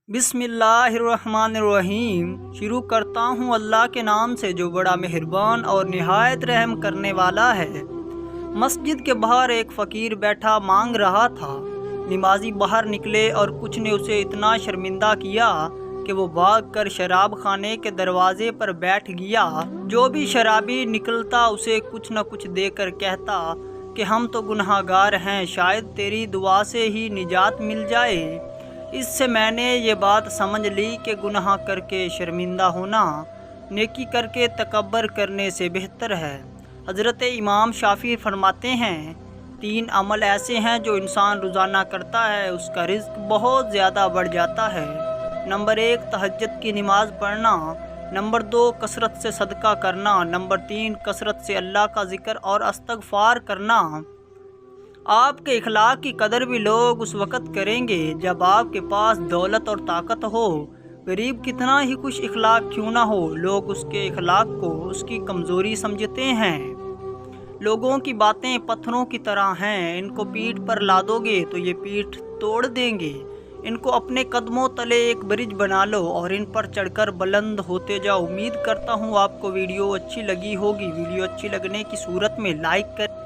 बिस्मिल्लाहिर्रहमानिर्रहीम। शुरू करता हूँ अल्लाह के नाम से जो बड़ा मेहरबान और निहायत रहम करने वाला है। मस्जिद के बाहर एक फ़कीर बैठा मांग रहा था। नमाजी बाहर निकले और कुछ ने उसे इतना शर्मिंदा किया कि वो भाग कर शराब खाने के दरवाजे पर बैठ गया। जो भी शराबी निकलता उसे कुछ न कुछ देकर कहता कि हम तो गुनहगार हैं, शायद तेरी दुआ से ही निजात मिल जाए। इससे मैंने ये बात समझ ली कि गुनाह करके शर्मिंदा होना नेकी करके तकब्बर करने से बेहतर है। हज़रत इमाम शाफ़ी फरमाते हैं, 3 अमल ऐसे हैं जो इंसान रोज़ाना करता है उसका रिज़्क बहुत ज़्यादा बढ़ जाता है। नंबर 1 तहज्जुद की नमाज़ पढ़ना, नंबर 2 कसरत से सदका करना, नंबर 3 कसरत से अल्लाह का ज़िक्र और इस्तग़फ़ार करना। आपके इखलाक की कदर भी लोग उस वक़्त करेंगे जब आपके पास दौलत और ताकत हो। गरीब कितना ही खुश इखलाक क्यों ना हो, लोग उसके इखलाक को उसकी कमज़ोरी समझते हैं। लोगों की बातें पत्थरों की तरह हैं, इनको पीठ पर लादोगे तो ये पीठ तोड़ देंगे। इनको अपने कदमों तले एक ब्रिज बना लो और इन पर चढ़कर बुलंद होते जाओ। उम्मीद करता हूँ आपको वीडियो अच्छी लगी होगी। वीडियो अच्छी लगने की सूरत में लाइक कर